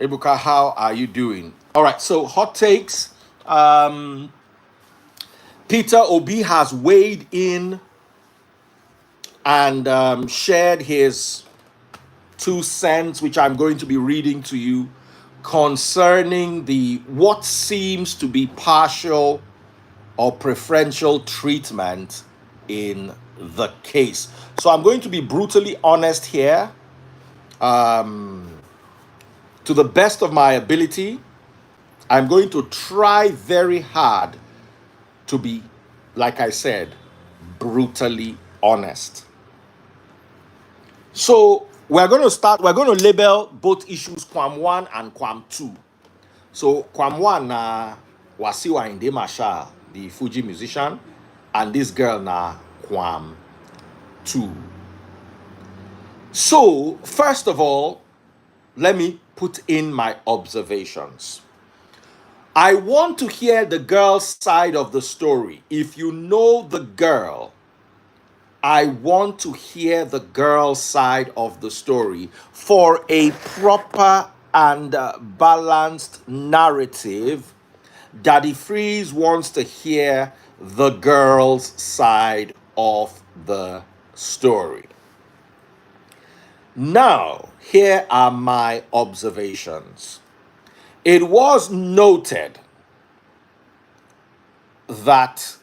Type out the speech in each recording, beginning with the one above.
Ebuka, how are you doing? All right, so hot takes. Um, Peter Obi has weighed in and shared his 2 cents, which I'm going to be reading to you, concerning the what seems to be partial or preferential treatment in the case. So I'm going to be brutally honest here. To the best of my ability, I'm going to try very hard to be, like I said, brutally honest. So we're going to label both issues Kwam 1 and Kwam 2. So Kwam 1 na Wasiwa Inde Marshall, the Fuji musician, and this girl na Kwam 2. So, first of all, let me put in my observations. I want to hear the girl's side of the story. If you know the girl, I want to hear the girl's side of the story for a proper and balanced narrative. Daddy Freeze wants to hear the girl's side of the story. Now, here are my observations. It was noted that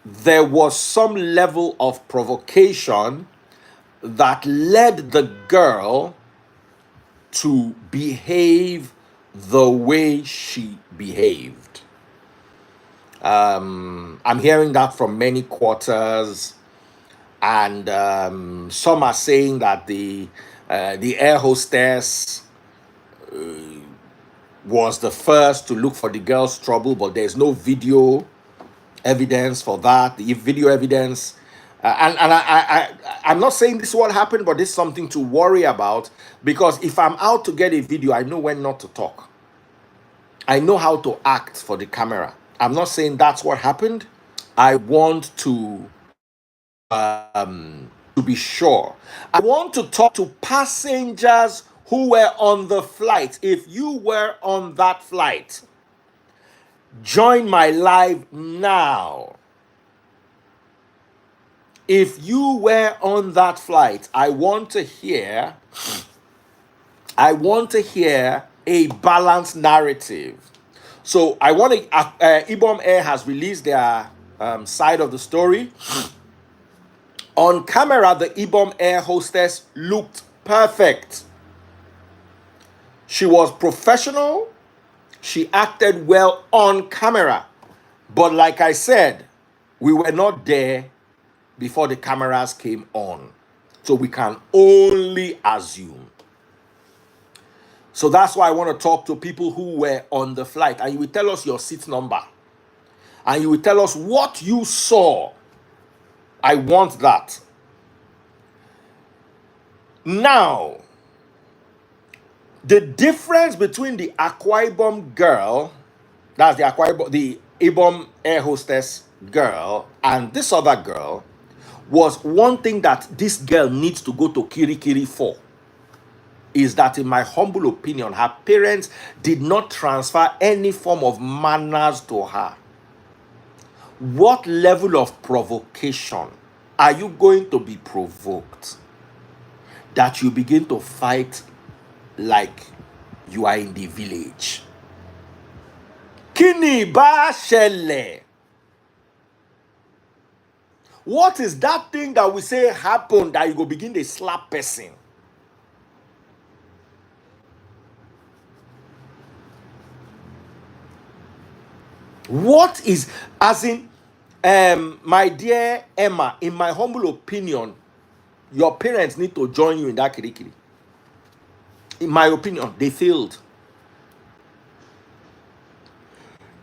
there was some level of provocation that led the girl to behave the way she behaved. I'm hearing that from many quarters, and some are saying that the air hostess was the first to look for the girl's trouble, but there's no video evidence for that. The video evidence, I'm not saying this is what happened, but this is something to worry about, because if I'm out to get a video, I know when not to talk. I know how to act for the camera. I'm not saying that's what happened. I want to be sure. I want to talk to passengers who were on the flight. If you were on that flight, join my live now. If you were on that flight, I want to hear a balanced narrative. So I want to IBOM Air has released their side of the story. On camera, the IBOM Air hostess looked perfect. She was professional. She acted well on camera. But like I said, we were not there before the cameras came on. So we can only assume. So that's why I want to talk to people who were on the flight. And you will tell us your seat number. And you will tell us what you saw. I want that. Now, the difference between the Akwa Ibom girl, that's the Ibom air hostess girl, and this other girl, was one thing that this girl needs to go to Kirikiri for. Is that, in my humble opinion, her parents did not transfer any form of manners to her. What level of provocation are you going to be provoked that you begin to fight like you are in the village? Kini ba shele? What is that thing that we say happened that you go begin to slap person? What is, as in, my dear Emma, in my humble opinion, your parents need to join you in that kirikiri. In my opinion, they failed.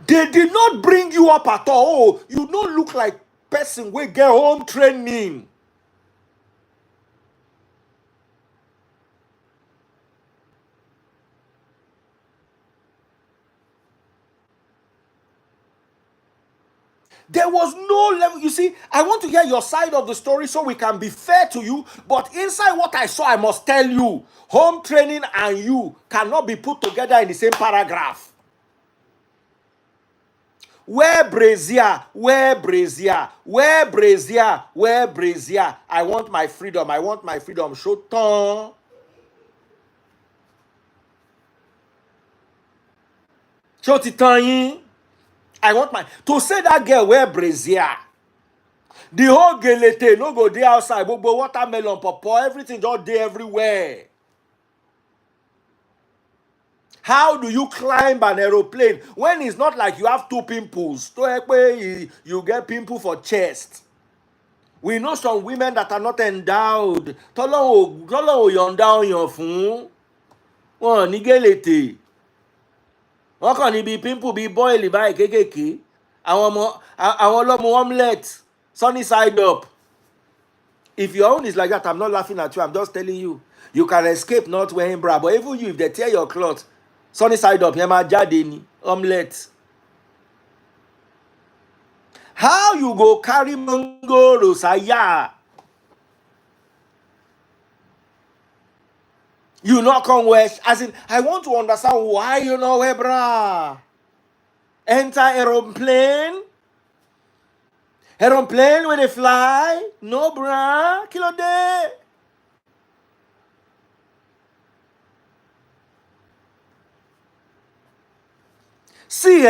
They did not bring you up at all. You don't look like person wey get home training. There was no level. You see, I want to hear your side of the story so we can be fair to you. But inside what I saw, I must tell you, home training and you cannot be put together in the same paragraph. Wear brazier, wear brazier, wear brazier, wear brazier. I want my freedom. I want my freedom. Shoton. Shotitan. I want my to say that girl wear brazier. The whole gelete no go there outside. But watermelon, pawpaw, everything just there everywhere. How do you climb an aeroplane when it's not like you have two pimples? You get pimple for chest. We know some women that are not endowed. Tọ́lọ́hun yọ̀ǹda ọyàn fún wọn ní gélètè. Wọ́n kàn níbi pimple bíi bọ́ìlì báyìí kéékèèké. Àwọn ọlọ́mọ omelette, sunny side up. If your own is like that, I'm not laughing at you. I'm just telling you. You can escape not wearing bra. But even you, if they tear your cloth, sunny side up, yẹn máa jáde ní omelette. How you go carry mango rosaya? You not come west. As in, I want to understand why you not wear bra. Enter aeroplane. Aeroplane when they fly. No bra. Kilo day. See,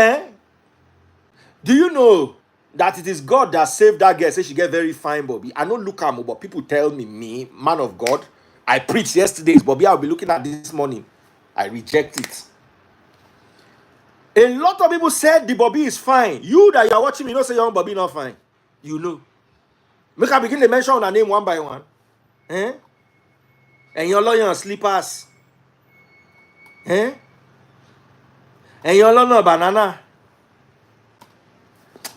do you know that it is God that saved that girl? Say she get very fine, Bobby. I don't look at her, but people tell me, man of God, I preached yesterday, Bobby. I'll be looking at this morning. I reject it. A lot of people said the Bobby is fine. You that you are watching me, you don't say your own Bobby not fine. You know. Make I begin to mention her name one by one. And your lawyer slippers. And your lawyer banana.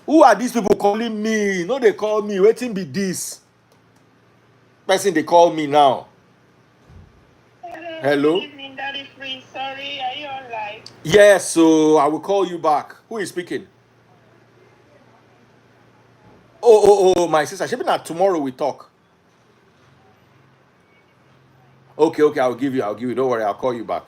Who are these people calling me? No, they call me. Waiting be this person they call me now. Hello? Good evening, Daddy Free. Sorry, are you on live? Yes, so I will call you back. Who is speaking? Oh, my sister. Maybe not tomorrow we talk. Okay, I'll give you. Don't worry, I'll call you back.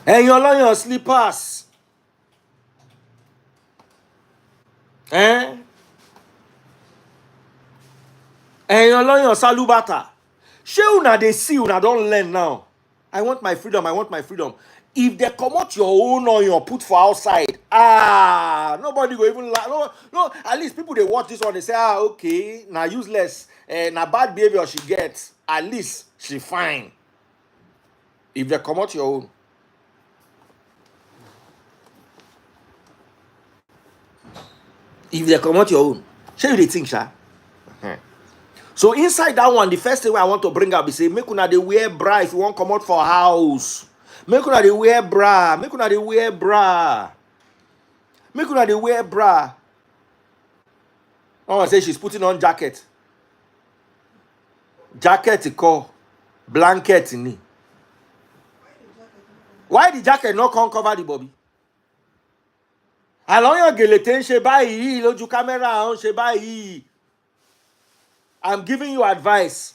And your lawyer slippers. And your lawyer salubata. She una they see una don't learn now. I want my freedom. If they come out your own on your put for outside, nobody go even no. At least people they watch this one, they say, okay, now useless, now bad behavior she gets. At least she fine. If they come out your own. If they come out your own, show you the thing, sha. So inside that one, the first thing I want to bring up is say, make una dey wear bra if you want come out for house. Make una dey wear bra. Oh, I say she's putting on jacket. Jacket call blanket ni. Why the jacket not come cover the bobby? Along your gelete ṣe báyìí lójú camera on ṣe báyìí. I'm giving you advice.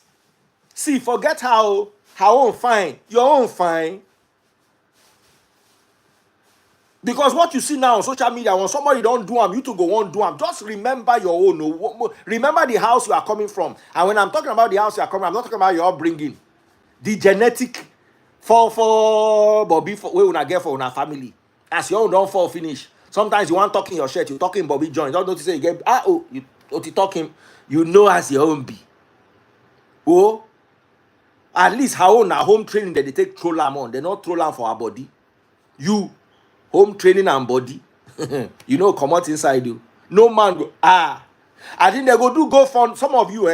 See, forget how her own fine, your own fine. Because what you see now on social media, when somebody don't do them, you two go on do them. Just remember your own. Remember the house you are coming from. And when I'm talking about the house you are coming, I'm not talking about your upbringing. The genetic for Bobby for where una get for una family. As your own don't fall finish. Sometimes you want talking your shirt, you talking Bobby John. Don't notice say you get you talking. You know as your own be. Oh, at least her own home training that they take troll am on. They not troll am for her body. You home training and body. You know, come out inside you. No man go. I think they go do go fund. Some of you,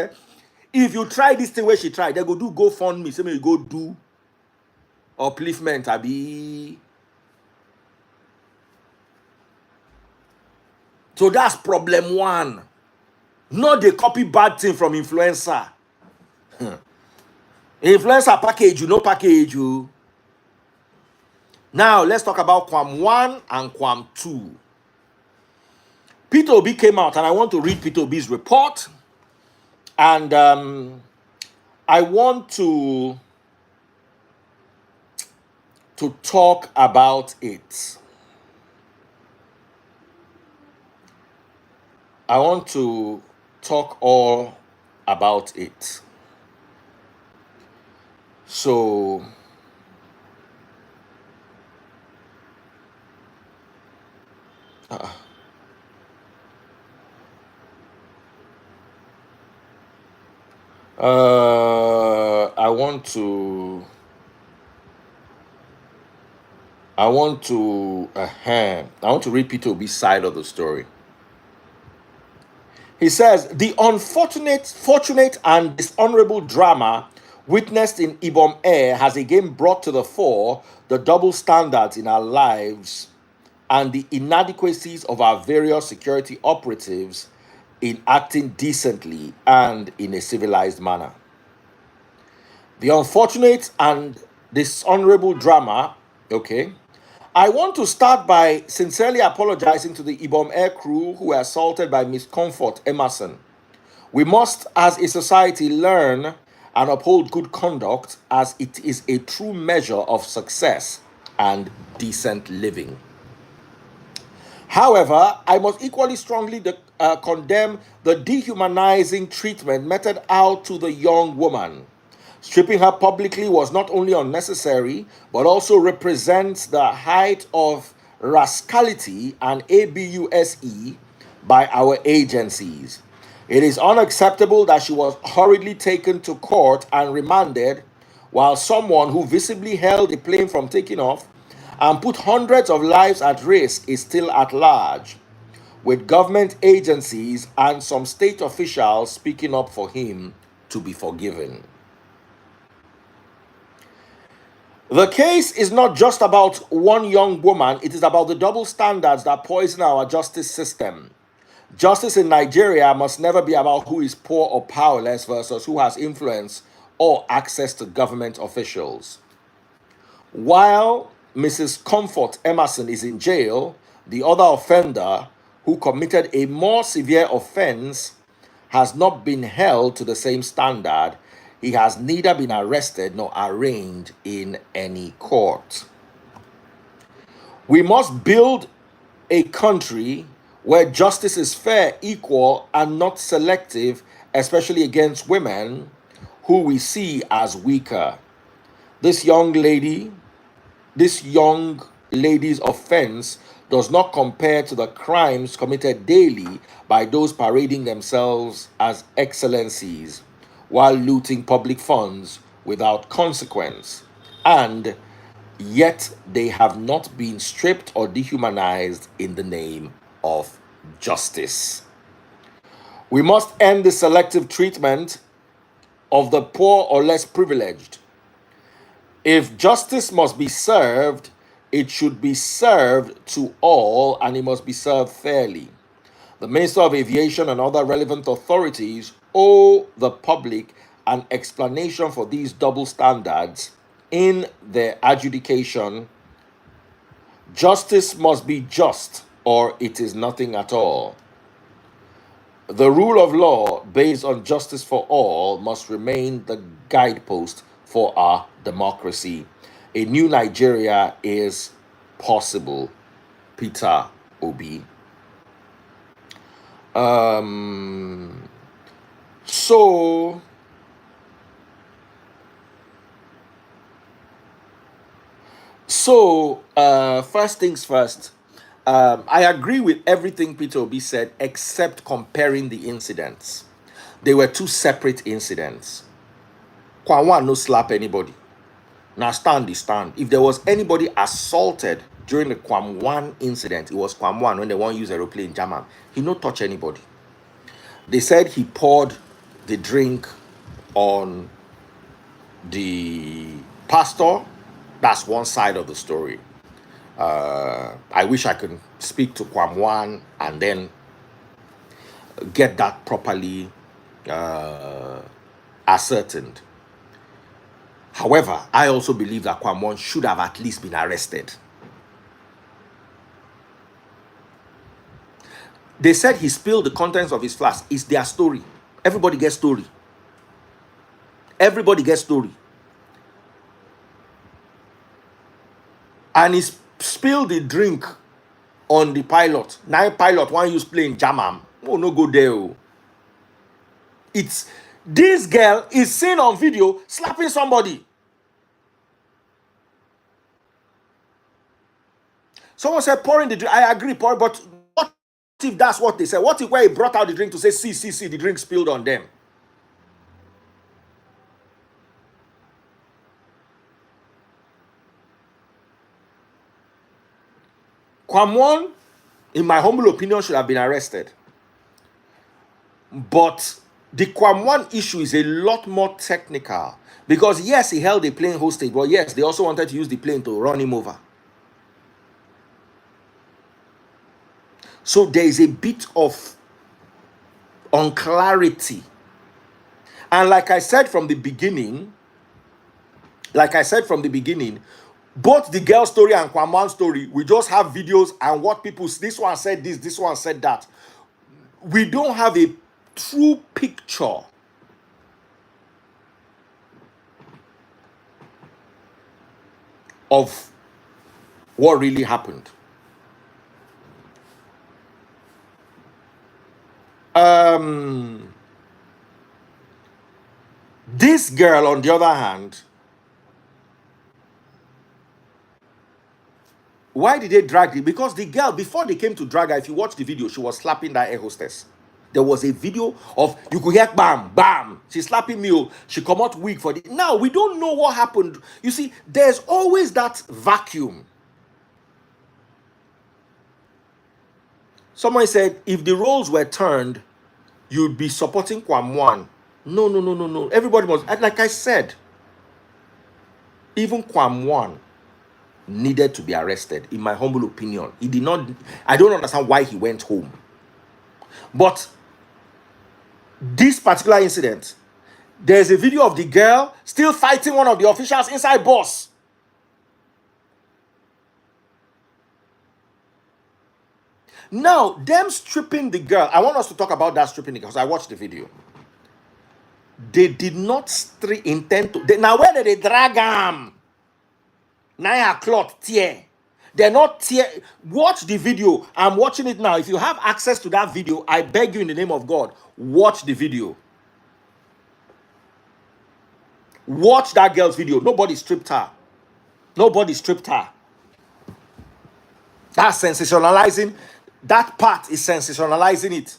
if you try this thing where she tried, they go do go fund me. Say me you go do upliftment. Abi. So that's problem one. Not they copy bad thing from influencer. Influencer package, you know package you. Now, let's talk about Kwam 1 and Kwam 2. Peter Obi came out, and I want to read Peter Obi's report, and I want to talk about it. I want to talk all about it. So, I want to read Peter Obi's side of the story. He says, the fortunate and dishonorable drama witnessed in IBOM Air has again brought to the fore the double standards in our lives and the inadequacies of our various security operatives in acting decently and in a civilized manner. The unfortunate and dishonorable drama, okay. I want to start by sincerely apologizing to the IBOM Air crew who were assaulted by Miss Comfort Emerson. We must, as a society, learn and uphold good conduct as it is a true measure of success and decent living. However, I must equally strongly condemn the dehumanizing treatment meted out to the young woman. Stripping her publicly was not only unnecessary, but also represents the height of rascality and abuse by our agencies. It is unacceptable that she was hurriedly taken to court and remanded, while someone who visibly held the plane from taking off and put hundreds of lives at risk is still at large, with government agencies and some state officials speaking up for him to be forgiven. The case is not just about one young woman, it is about the double standards that poison our justice system. Justice in Nigeria must never be about who is poor or powerless versus who has influence or access to government officials. While Mrs. Comfort Emerson is in jail, the other offender, who committed a more severe offense, has not been held to the same standard. He has neither been arrested nor arraigned in any court. We must build a country where justice is fair, equal, and not selective, especially against women who we see as weaker. This young lady's offense does not compare to the crimes committed daily by those parading themselves as excellencies while looting public funds without consequence, and yet they have not been stripped or dehumanized in the name of justice. We must end the selective treatment of the poor or less privileged. If justice must be served, it should be served to all, and it must be served fairly. The Minister of Aviation and other relevant authorities owe the public an explanation for these double standards in their adjudication. Justice must be just, or it is nothing at all. The rule of law based on justice for all must remain the guidepost for our democracy. A new Nigeria is possible. Peter Obi. So first things first. I agree with everything Peter Obi said, except comparing the incidents. They were two separate incidents. Kwam no slap anybody. Now stand is stand. If there was anybody assaulted during the Kwam 1 incident, it was Kwam 1 when they want to use aeroplane jam him. He no touch anybody. They said he poured the drink on the pastor. That's one side of the story. I wish I could speak to Kwam 1 and then get that properly ascertained. However, I also believe that Kwam should have at least been arrested. They said he spilled the contents of his flask. It's their story. Everybody gets story. Everybody gets story. And he spilled the drink on the pilot. Now pilot one use plane jam. Oh, no go there. Oh. It's this girl is seen on video slapping somebody. Someone said pouring the drink. I agree, pour, but what if that's what they said? What if where he brought out the drink to say, see, the drink spilled on them? Kwam, in my humble opinion, should have been arrested. But the Kwam issue is a lot more technical. Because yes, he held a plane hostage, but yes, they also wanted to use the plane to run him over. So there is a bit of unclarity. And like I said from the beginning, both the girl story and Kwam story, we just have videos and what people, this one said this one said that. We don't have a true picture of what really happened. This girl, on the other hand, why did they drag it? Because the girl, before they came to drag her, if you watch the video, she was slapping that air hostess. There was a video of, you could hear bam, bam. She's slapping me. She come out weak for the. Now, we don't know what happened. You see, there's always that vacuum. Someone said, if the roles were turned, you'd be supporting Kwam. No. Everybody must, like I said, even Kwam needed to be arrested, in my humble opinion. He did not, I don't understand why he went home. But this particular incident, there's a video of the girl still fighting one of the officials inside bus. Now, them stripping the girl, I want us to talk about that stripping because I watched the video. They did not intend to. Now, where did they drag him? 9 o'clock, tear. They're not tear. Watch the video. I'm watching it now. If you have access to that video, I beg you in the name of God, watch the video. Watch that girl's video. Nobody stripped her. Nobody stripped her. That's sensationalizing. That part is sensationalizing it.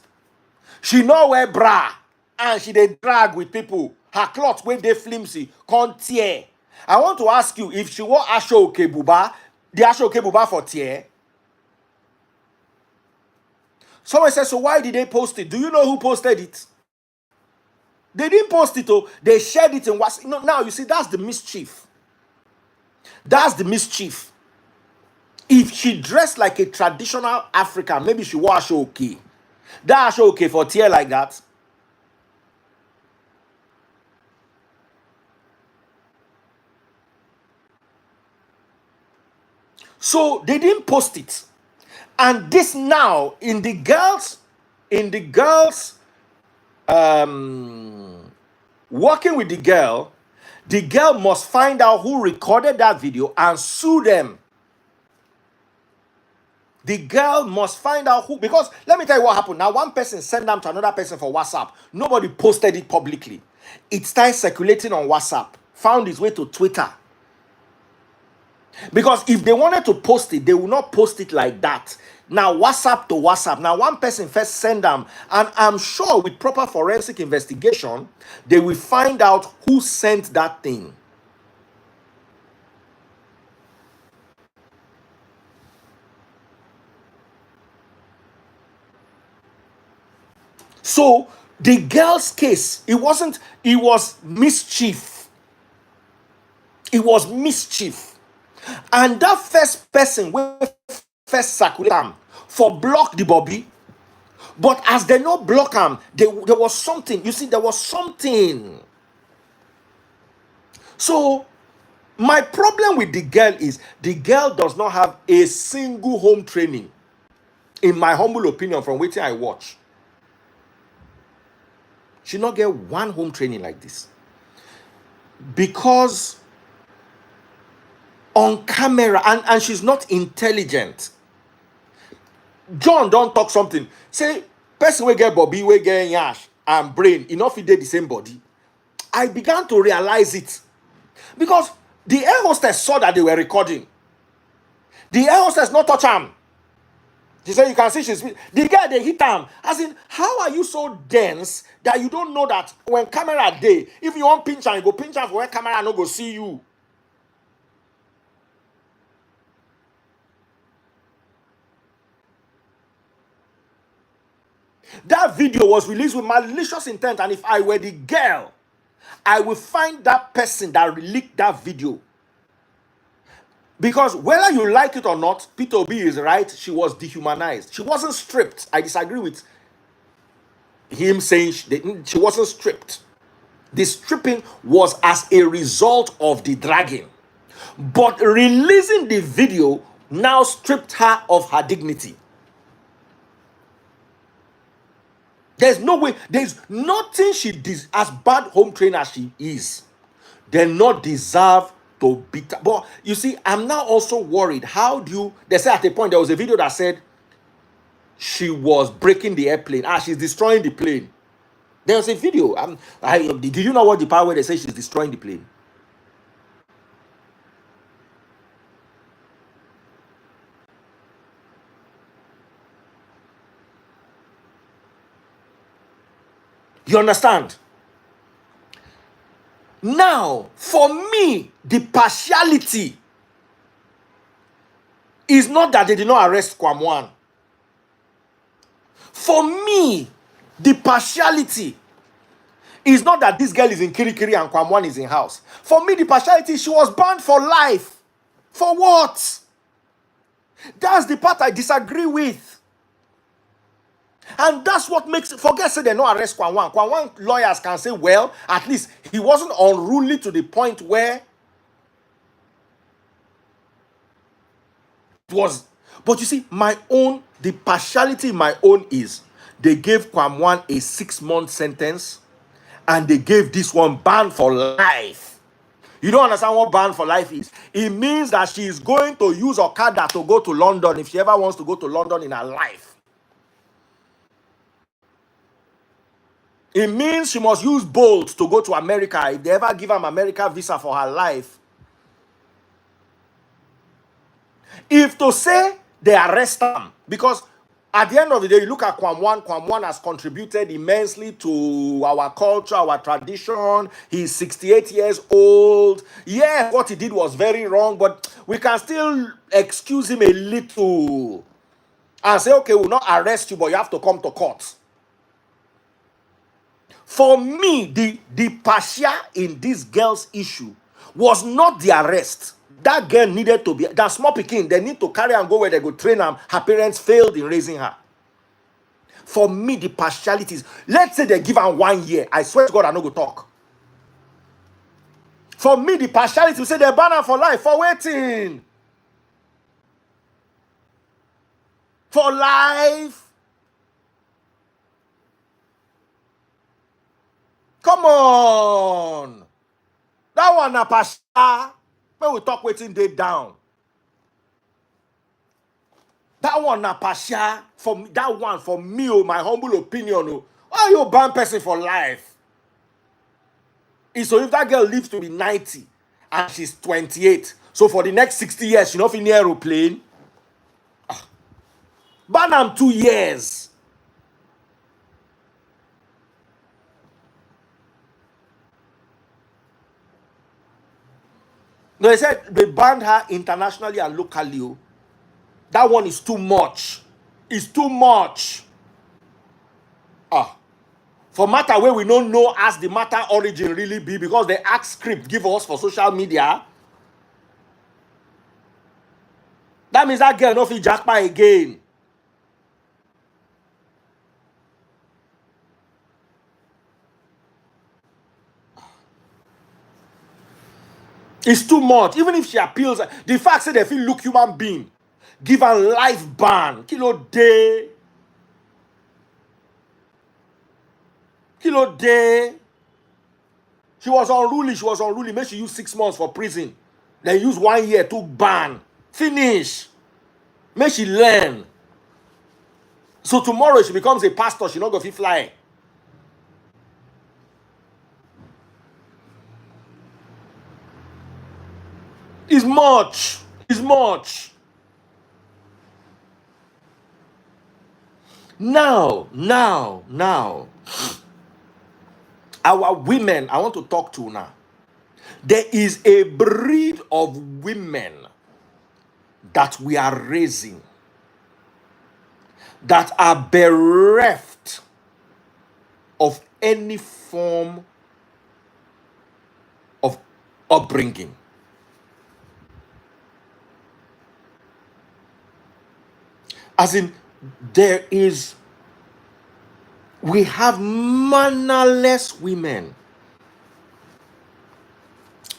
She no wear bra and she dey drag with people. Her clothes when they flimsy, can't tear. I want to ask you, if she wore Asho Okebuba, the Asho Okebuba for tear? Someone says, so why did they post it? Do you know who posted it? They didn't post it, oh, they shared it in WhatsApp. No, now you see, that's the mischief. That's the mischief. If she dressed like a traditional African, maybe she wore Asho Oke. That Asho Oke for tear like that. So they didn't post it. And this now in the girls working with the girl must find out who recorded that video and sue them. The girl must find out who, because let me tell you what happened. Now, one person sent them to another person for WhatsApp. Nobody posted it publicly. It started circulating on WhatsApp, found its way to Twitter. Because if they wanted to post it, they will not post it like that. Now, WhatsApp to WhatsApp. Now, one person first send them, and I'm sure with proper forensic investigation, they will find out who sent that thing. So, the girl's case, it was mischief. It was mischief. And that first person will first circulate them for block the Bobby. But as they no block them, there was something. You see, there was something. So My problem with the girl is the girl does not have a single home training, in my humble opinion, from waiting I watch. She not get one home training like this. Because on camera, and she's not intelligent. John don't talk something. Say, person we get Bobby, we get Yash and brain, enough it did the same body. I began to realize it. Because the air hostess saw that they were recording. The air hostess not touch him. She said, you can see she's... The guy, they hit him. As in, how are you so dense that you don't know that when camera day, if you want pinch and you go pinch am for where camera no go see you. That video was released with malicious intent, and if I were the girl, I will find that person that leaked that video. Because whether you like it or not, Peter Obi is right. She was dehumanized. She wasn't stripped. I disagree with him saying she wasn't stripped. The stripping was as a result of the dragging. But releasing the video now stripped her of her dignity. There's no way, there's nothing she did as bad home trainer as she is. They not deserve to beat her. But you see, I'm now also worried. How do you, they said at a point, there was a video that said she was breaking the airplane. She's destroying the plane. There was a video. Did you know what the part where they say she's destroying the plane? You understand? Now, for me, the partiality is not that they did not arrest Kwam. For me, the partiality is not that this girl is in Kirikiri and Kwam is in house. For me, the partiality, she was banned for life. For what? That's the part I disagree with. And that's what makes, forget say they no arrest Kwam. Kwam lawyers can say, well, at least he wasn't unruly to the point where it was. But you see, the partiality in my own is they gave Kwam a 6-month sentence and they gave this one ban for life. You don't understand what ban for life is. It means that she is going to use Okada to go to London if she ever wants to go to London in her life. It means she must use Bolt to go to America if they ever give her an America visa for her life. If to say they arrest them, because at the end of the day, you look at Kwam has contributed immensely to our culture, our tradition. He's 68 years old. Yeah, what he did was very wrong, but we can still excuse him a little and say, okay, we'll not arrest you, but you have to come to court. For me, the partial in this girl's issue was not the arrest. That girl needed to be, that small pikin, they need to carry and go where they go train her. Her parents failed in raising her. For me, the partialities, let's say they give her 1 year. I swear to God, I no go talk. For me, the partiality, we say they ban her for life, for waiting. For life. Come on. That one na partial. When we talk waiting day down. That one na partial. That one for me, my humble opinion. Why you ban person for life? So if that girl lives to be 90 and she's 28, so for the next 60 years, she not in the aeroplane. Ban am 2 years. No, they said they banned her internationally and locally. That one is too much. It's too much. For matter where we don't know as the matter origin really be, because the act script give us for social media. That means that girl no fit jackpot again. It's too much. Even if she appeals, the fact that they feel look human being, give her life ban. Kilo day. Kilo day. She was unruly. She was unruly. Make she use 6 months for prison. Then use 1 year to ban. Finish. Make she learn. So tomorrow if she becomes a pastor, she not go fit fly. It's much. It's much. Now. Our women, I want to talk to now. There is a breed of women that we are raising that are bereft of any form of upbringing. As in, we have mannerless women.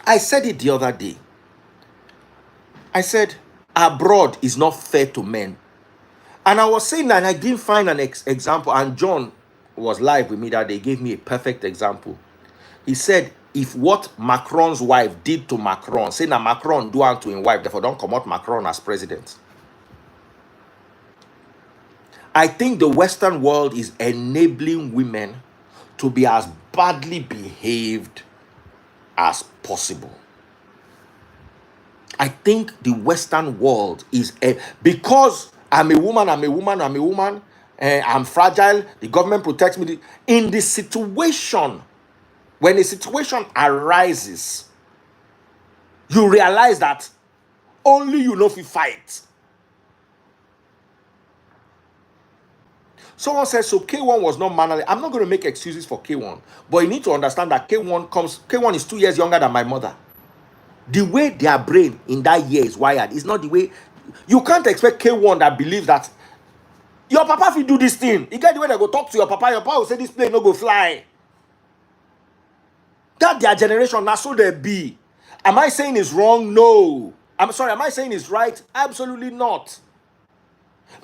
I said it the other day. I said, abroad is not fair to men. And I was saying that I didn't find an example. And John was live with me that day, gave me a perfect example. He said, if what Macron's wife did to Macron, say now Macron do unto his wife, therefore don't come out Macron as president. I think the Western world is enabling women to be as badly behaved as possible. I think the Western world is because I'm a woman, I'm fragile, the government protects me. In the situation, when a situation arises, you realize that only you know if you fight. Someone says, so K1 was not mannerly. I'm not going to make excuses for K1, but you need to understand that K1 is 2 years younger than my mother. The way their brain in that year is wired is not the way. You can't expect K1 that believes that your papa if you do this thing, you get the way they go talk to your papa will say this plane no go fly. That their generation, now so they be. Am I saying it's wrong? No. I'm sorry, am I saying it's right? Absolutely not.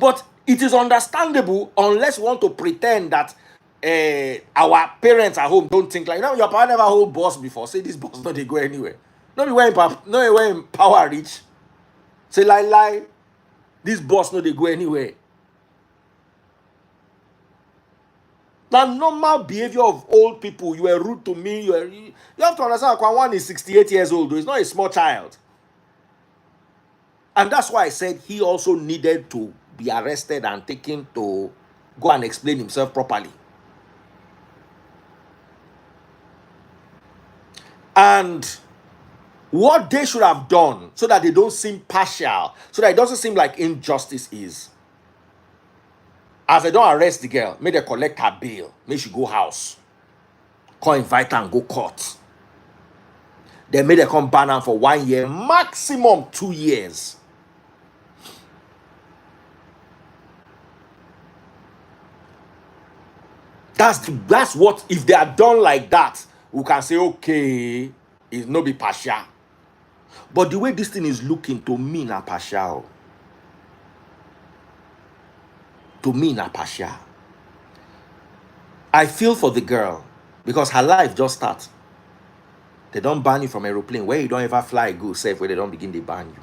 But it is understandable unless we want to pretend that our parents at home don't think like, your papa never hold boss before. Say this boss not they go anywhere. No be when power reach. Say lie. This boss no they go anywhere. The normal behavior of old people. You were rude to me. You have to understand Kwam is 68 years old. He's not a small child. And that's why I said he also needed to be arrested and taken to go and explain himself properly. And what they should have done so that they don't seem partial, so that it doesn't seem like injustice is, as they don't arrest the girl, may they collect her bail, may she go house, come invite her and go court. Then may they come ban her for 1 year, maximum 2 years. That's what, if they are done like that, we can say, okay, it's no be partial. But the way this thing is looking, to me, na partial. To me, na partial. I feel for the girl because her life just starts. They don't ban you from aeroplane where you don't ever fly go safe, where they don't begin to ban you.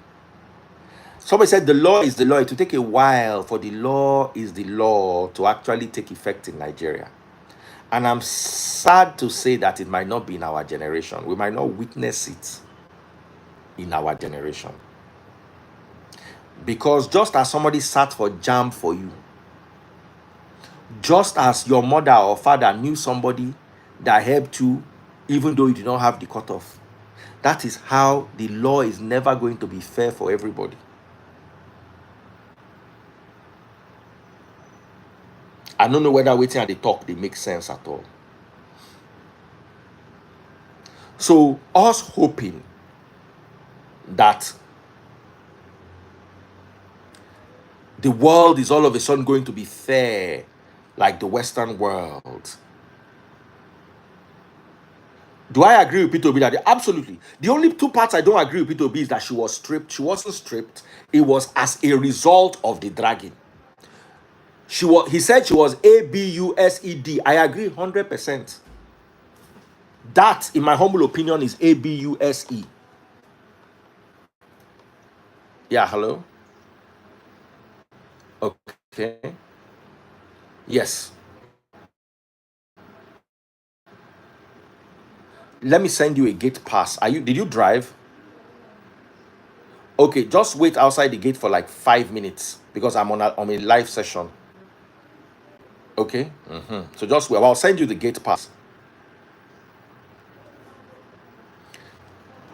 Somebody said the law is the law. It will take a while for the law is the law to actually take effect in Nigeria. And I'm sad to say that it might not be in our generation. We might not witness it in our generation. Because just as somebody sat for jam for you, just as your mother or father knew somebody that helped you, even though you did not have the cutoff, that is how the law is never going to be fair for everybody. I don't know whether waiting at the talk they make sense at all. So us hoping that the world is all of a sudden going to be fair like the Western world Do I agree with Peter Obi that absolutely? The only two parts I don't agree with Peter Obi is that she was stripped. She wasn't stripped. It was as a result of the dragging. He said she was ABUSED. I agree 100%. That, in my humble opinion, is ABUSE. Yeah, hello? Okay. Yes. Let me send you a gate pass. Did you drive? Okay, just wait outside the gate for like 5 minutes because I'm on a live session. Okay? So just wait. I'll send you the gate pass.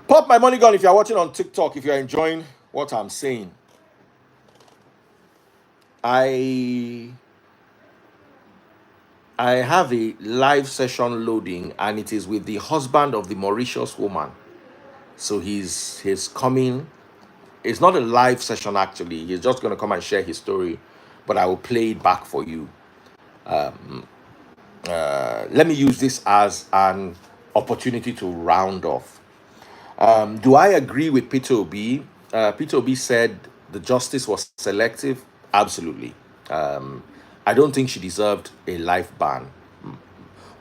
Pop my money gun if you're watching on TikTok, if you're enjoying what I'm saying. I have a live session loading and it is with the husband of the Mauritius woman. So he's coming. It's not a live session actually. He's just going to come and share his story, but I will play it back for you. Let me use this as an opportunity to round off. Do I agree with Peter Obi? Peter Obi said the justice was selective. Absolutely. I don't think she deserved a life ban.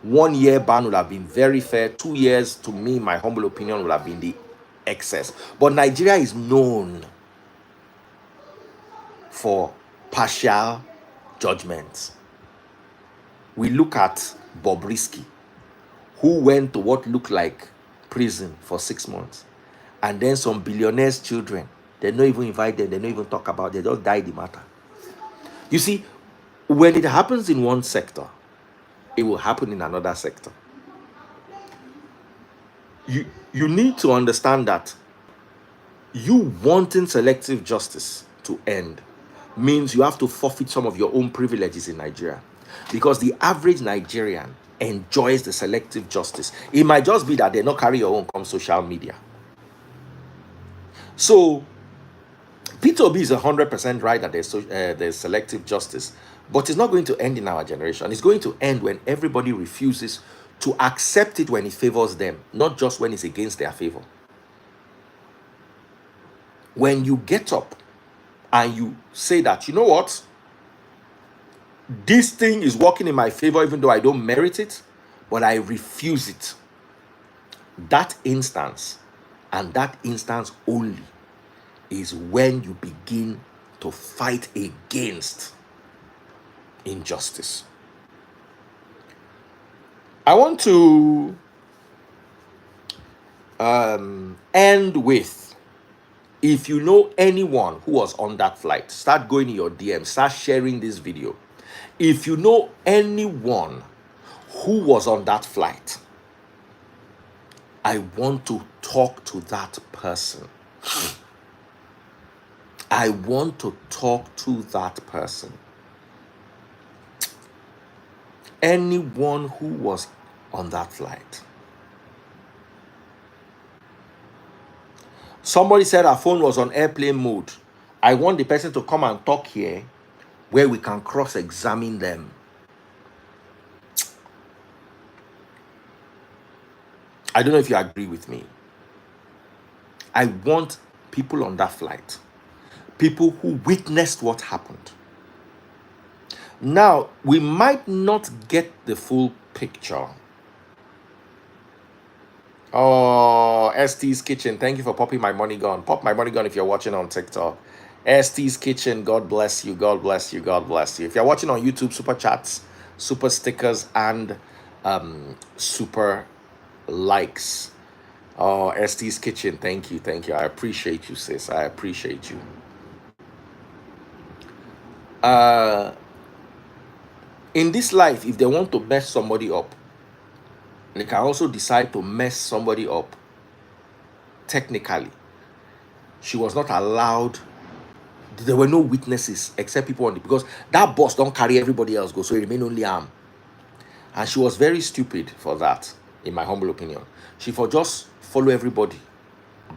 1 year ban would have been very fair. 2 years, to me, my humble opinion, would have been the excess. But Nigeria is known for partial judgments. We look at Bobrisky, who went to what looked like prison for 6 months. And then some billionaires' children, they don't even invite them, they don't even talk about it, they just die the matter. You see, when it happens in one sector, it will happen in another sector. You need to understand that you wanting selective justice to end means you have to forfeit some of your own privileges in Nigeria. Because the average Nigerian enjoys the selective justice. It might just be that they not carry your own come social media. So Peter Obi is 100% right that there's selective justice, but it's not going to end in our generation. It's going to end when everybody refuses to accept it when it favors them, not just when it's against their favor. When you get up and you say that, you know what, this thing is working in my favor even though I don't merit it, but I refuse it. That instance, and that instance only, is when you begin to fight against injustice. I want to end with, if you know anyone who was on that flight, start going in your DM, start sharing this video. If you know anyone who was on that flight, I want to talk to that person. I want to talk to that person. Anyone who was on that flight. Somebody said our phone was on airplane mode. I want the person to come and talk here where we can cross-examine them. I don't know if you agree with me. I want people on that flight, people who witnessed what happened. Now, we might not get the full picture. Oh, ST's Kitchen, thank you for popping my money gun. Pop my money gun if you're watching on TikTok. ST's Kitchen, God bless you, God bless you, God bless you. If you're watching on YouTube, super chats, super stickers, and super likes. Oh, ST's Kitchen, thank you, thank you. I appreciate you, sis. I appreciate you. In this life, if they want to mess somebody up, they can also decide to mess somebody up. Technically, she was not allowed. There were no witnesses except people on the, because that bus don't carry everybody else go, so it remain only arm. And she was very stupid for that, in my humble opinion. She for just follow everybody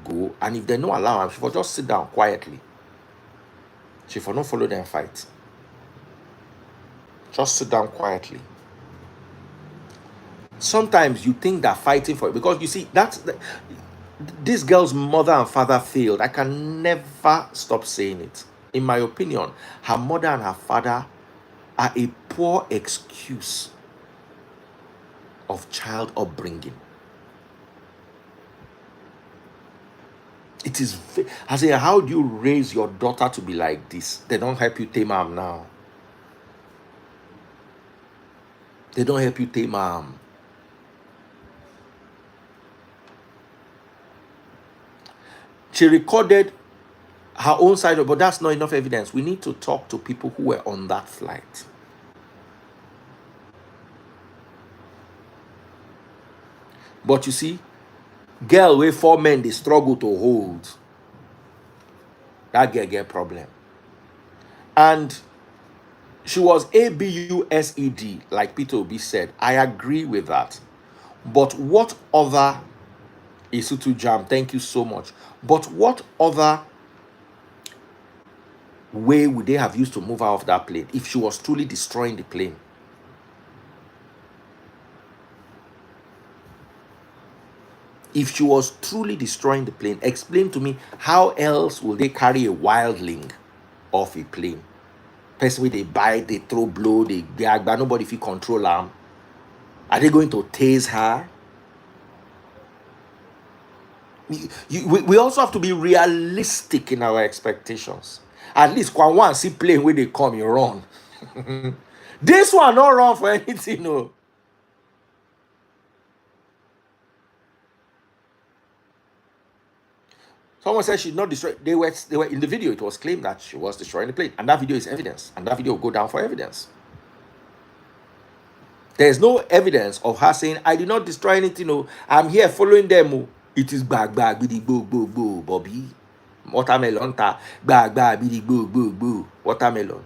go, and if they no allow her, she for just sit down quietly. She for not follow them fight. Just sit down quietly. Sometimes you think they're fighting for it because you see this girl's mother and father failed. I can never stop saying it. In my opinion, her mother and her father are a poor excuse of child upbringing. It is, I say, how do you raise your daughter to be like this? They don't help you tame am now. They don't help you tame am. She recorded her own side of, but that's not enough evidence. We need to talk to people who were on that flight. But you see, girl where 4 men they struggle to hold. That girl get problem. And she was ABUSED, like Peter Obi said. I agree with that. But what other Isutu Jam, thank you so much. But what other way would they have used to move her off that plane if she was truly destroying the plane? If she was truly destroying the plane, explain to me how else will they carry a wildling off a plane? Person they bite, they throw blow, they gag, but nobody fit control them. Are they going to tase her? We also have to be realistic in our expectations. At least Kwam see plane where they come, you run. This one not run for anything, no. Someone said she's not destroyed. They were in the video. It was claimed that she was destroying the plane, and that video is evidence, and that video will go down for evidence. There is no evidence of her saying, "I did not destroy anything. No, I'm here following them. Oh. It is bag bidi boo, Bobby, watermelon ta bag bidi boo, watermelon."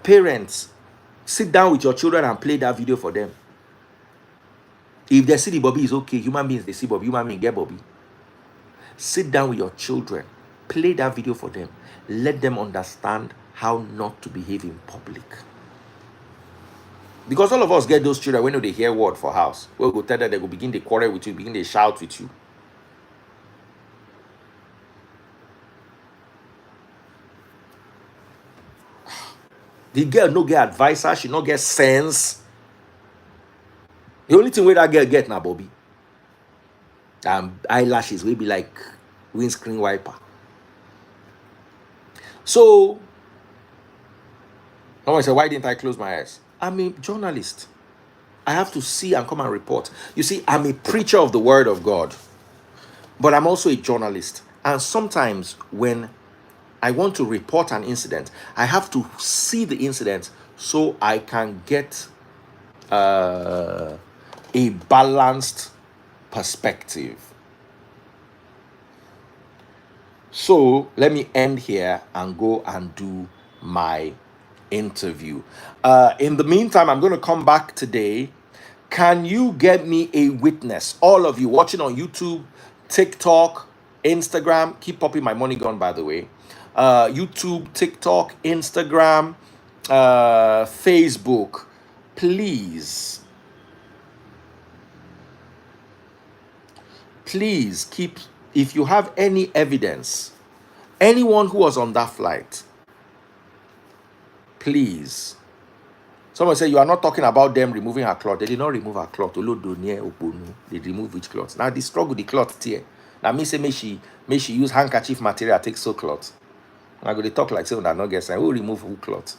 Parents, sit down with your children and play that video for them. If they see the Bobby is okay, human beings they see Bobby, human beings get Bobby. Sit down with your children, play that video for them, let them understand how not to behave in public. Because all of us get those children when they hear word for house. We'll go tell them they go begin to quarrel with you, begin to shout with you. The girl no get advisor, she no get sense. The only thing where that girl get now, Bobby, eyelashes will be like windscreen wiper. So, someone said, why didn't I close my eyes? I'm a journalist. I have to see and come and report. You see, I'm a preacher of the word of God, but I'm also a journalist. And sometimes when I want to report an incident, I have to see the incident so I can get a balanced perspective. So let me end here and go and do my interview. In the meantime, I'm going to come back today. Can you get me a witness? All of you watching on YouTube, TikTok, Instagram, keep popping my money gun, by the way. YouTube, TikTok, Instagram, Facebook, please keep, if you have any evidence, anyone who was on that flight, please. Someone say you are not talking about them removing her cloth. They did not remove her cloth. They remove which cloth. Now they struggle the cloth tear. Now me say may she use handkerchief material take so cloth. I go they talk like say that not get sign. Who remove who cloth?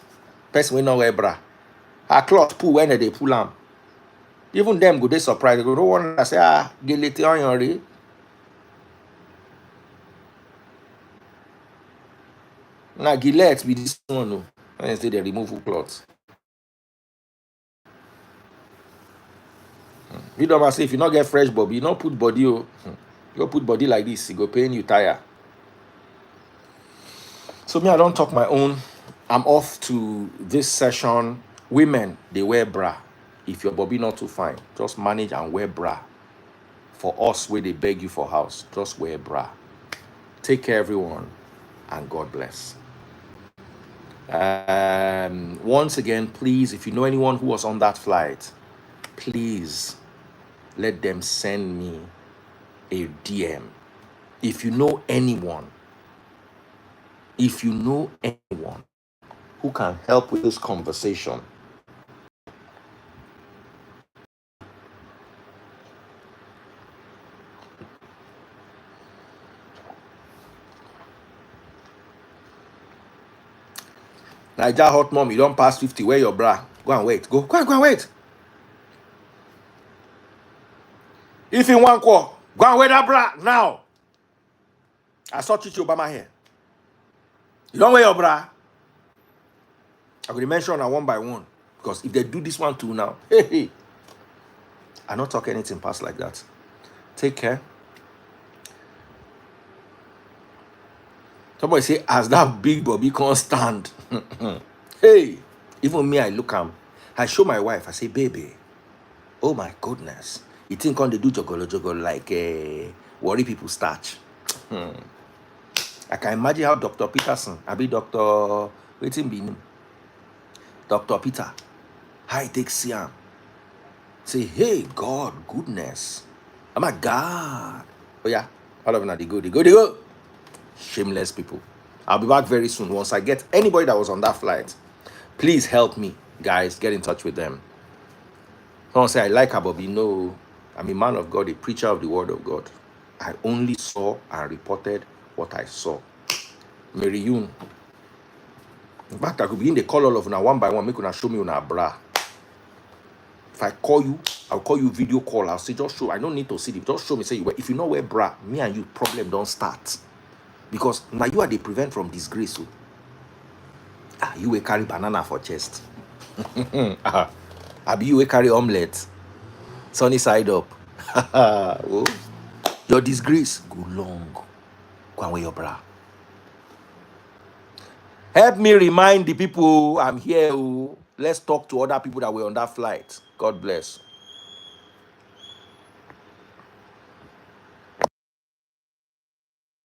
Person we not wear bra. Her cloth pull when they pull am. Even them go they surprised. They go no one say get late on your. Now Gillette be this one no. When they remove who cloth. You don't say if you not get fresh bobby, you not put body. You go put body like this, you go pain you tire. So me, I don't talk my own. I'm off to this session. Women, they wear bra. If your bobby not too fine, just manage and wear bra. For us, where they beg you for house, just wear bra. Take care, everyone, and God bless. Once again, please, if you know anyone who was on that flight, please let them send me a DM. If you know anyone who can help with this conversation, Naija hot mom, you don't pass 50, wear your bra. Go and wait. Go and wait. If you want go and wear that bra now. I saw Chichi Obama here. You don't wear your bra. I will mention one by one. Because if they do this one too now, hey, I not talk anything past like that. Take care. Somebody say, as that big Bobby can't stand. Hey, even me, I look am. I show my wife, I say, baby, oh my goodness. You think on they do jogolo like worry people starch. I can imagine how Dr. Peterson, I be Dr. Waiting be Dr. Peter, how he takes Siam. Say, hey, God, goodness. Oh my God. Oh yeah, all of them, they go. Shameless people. I'll be back very soon. Once I get anybody that was on that flight, please help me, guys. Get in touch with them. Someone say I like Abobi. No, I'm a man of God, a preacher of the word of God. I only saw and reported what I saw. Mary Yoon. In fact, I could begin to call all of you one by one. Make una show me una bra. If I call you, I'll call you video call. I'll say just show. I don't need to see it. Just show me. Say you wear. If you know wear bra, me and you problem don't start. Because now you are the prevent from disgrace. So. You will carry banana for chest. Abi you will carry omelette. Sunny side up. Oh. Your disgrace go long. Go and wear your bra. Help me remind the people I'm here. Let's talk to other people that were on that flight. God bless.